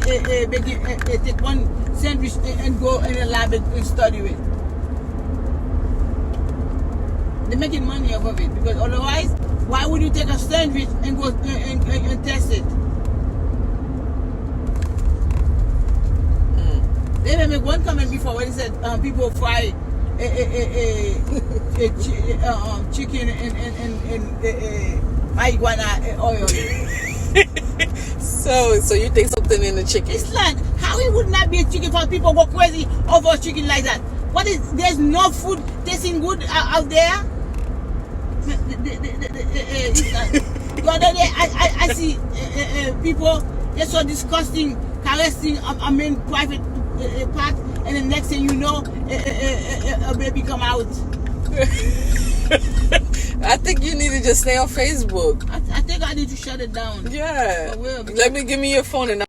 take one sandwich and go in a lab and study it. They're making money off of it because otherwise, why would you take a sandwich and go and test it? They even make one comment before where they said people fry chicken and marijuana oil. So you think something in the chicken? It's like how it would not be a chicken for people go crazy over a chicken like that. What is there's no food tasting good out there? The other day I see people they're so disgusting caressing a main private part, and the next thing you know a baby come out. I think you need to just stay on Facebook. I think I need to shut it down. Yeah. For real, Let me give me your phone and